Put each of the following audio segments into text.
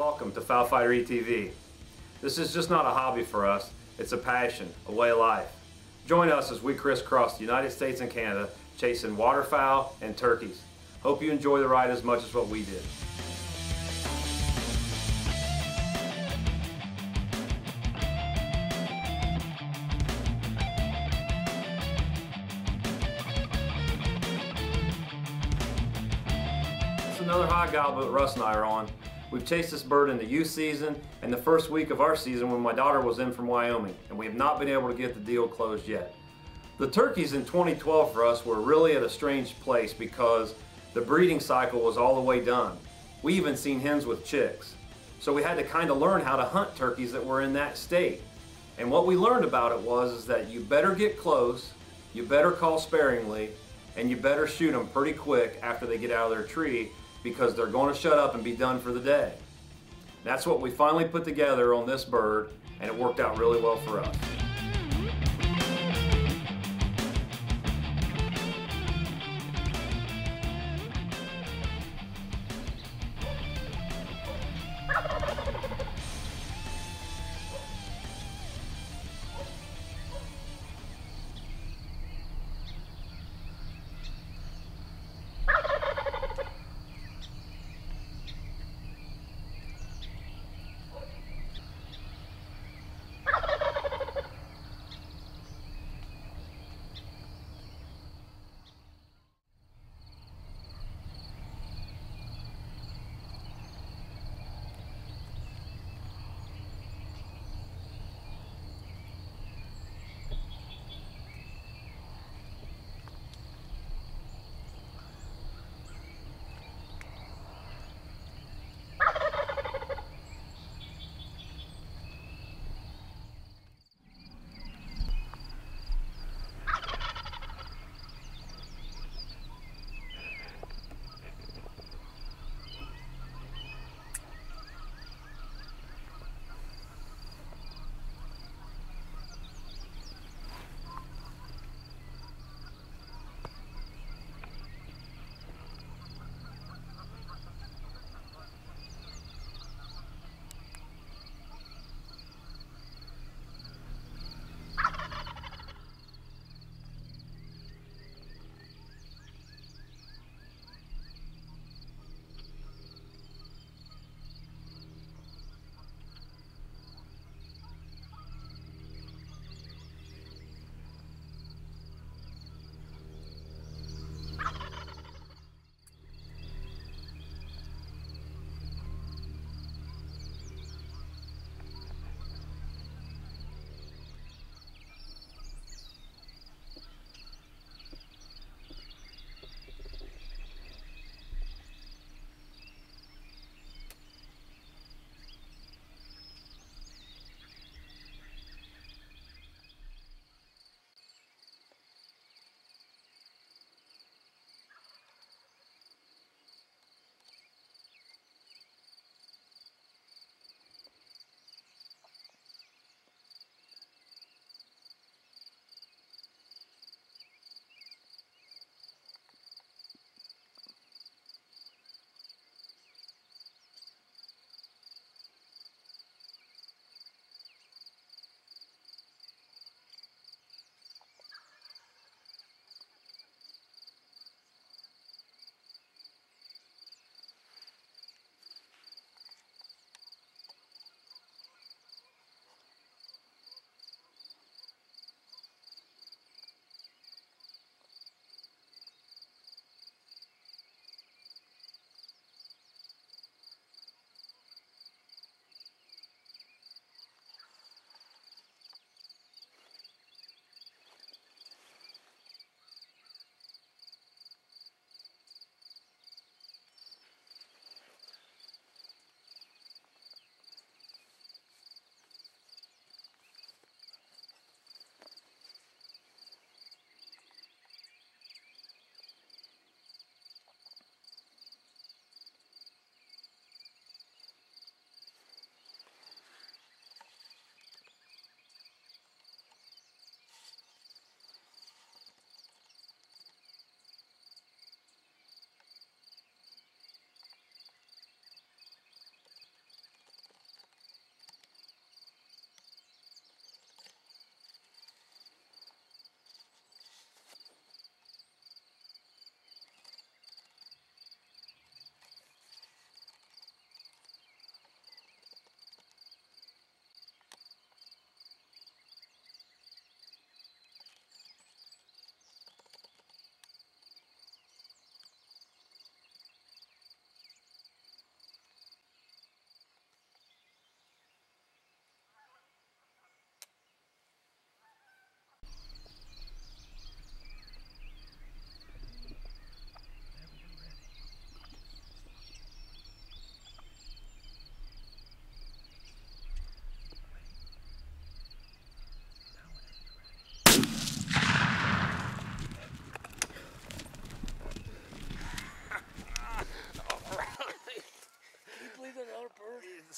Welcome to FowlFighter ETV. This is just not a hobby for us, it's a passion, a way of life. Join us as we crisscross the United States and Canada chasing waterfowl and turkeys. Hope you enjoy the ride as much as what we did. It's another high gobbler that Russ and I are on. We've chased this bird in the youth season and the first week of our season when my daughter was in from Wyoming, and we have not been able to get the deal closed yet. The turkeys in 2012 for us were really at a strange place because the breeding cycle was all the way done. We even seen hens with chicks. So we had to kind of learn how to hunt turkeys that were in that state. And what we learned about it was that you better get close, you better call sparingly, and you better shoot them pretty quick after they get out of their tree, because they're going to shut up and be done for the day. That's what we finally put together on this bird, and it worked out really well for us.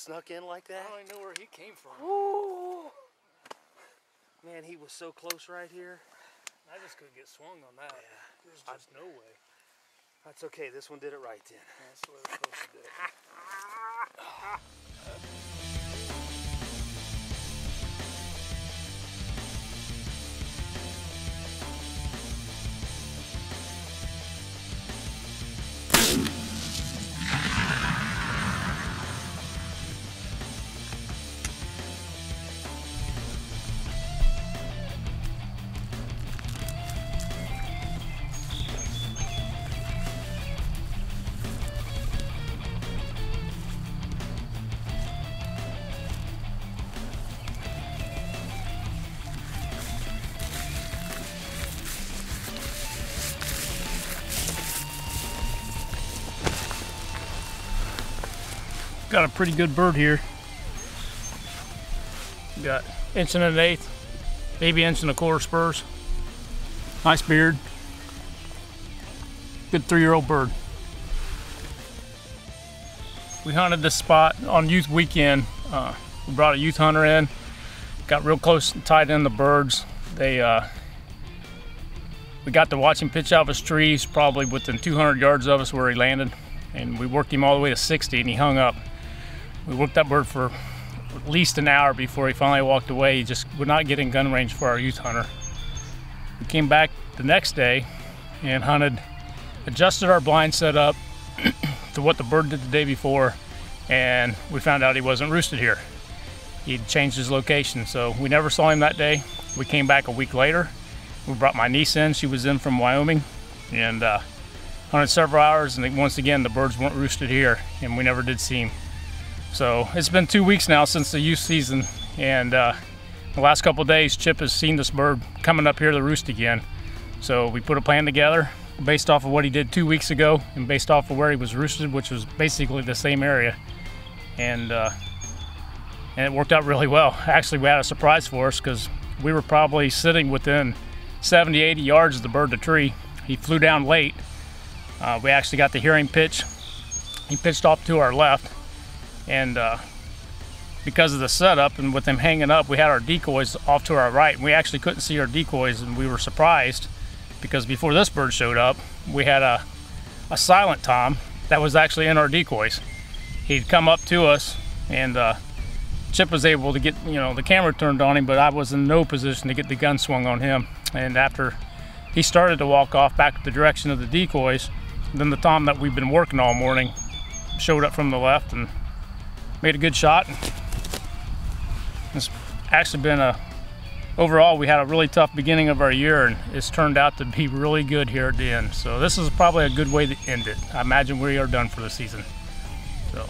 snuck in like that? I don't even know where he came from. Ooh. Man, he was so close right here. I just couldn't get swung on that. Yeah. There's just no way. That's okay. This one did it right then. That's the way we're supposed to do it. Got a pretty good bird here. Got 1 1/8, maybe 1.25 spurs. Nice beard. Good 3-year-old bird. We hunted this spot on youth weekend. We brought a youth hunter in, got real close and tied in the birds. We got to watch him pitch out of his trees, probably within 200 yards of us where he landed, and we worked him all the way to 60 and he hung up. We worked that bird for at least an hour before he finally walked away. He just would not get in gun range for our youth hunter. We came back the next day and hunted, adjusted our blind setup to what the bird did the day before, and we found out he wasn't roosted here. He'd changed his location, so we never saw him that day. We came back a week later. We brought my niece in. She was in from Wyoming, and hunted several hours, and once again the birds weren't roosted here, and we never did see him. So it's been 2 weeks now since the youth season, and the last couple of days Chip has seen this bird coming up here to roost again. So we put a plan together based off of what he did 2 weeks ago and based off of where he was roosted, which was basically the same area, and it worked out really well. Actually, we had a surprise for us because we were probably sitting within 70-80 yards of the bird to tree. He flew down late. We actually got to hear him pitch. He pitched off to our left, and because of the setup and with him hanging up, we had our decoys off to our right, and we actually couldn't see our decoys, and we were surprised because before this bird showed up, we had a silent tom that was actually in our decoys. He'd come up to us, and Chip was able to get the camera turned on him, but I was in no position to get the gun swung on him. And after he started to walk off back the direction of the decoys, then the tom that we've been working all morning showed up from the left and made a good shot. It's actually been overall we had a really tough beginning of our year, and it's turned out to be really good here at the end. So this is probably a good way to end it. I imagine we are done for the season. So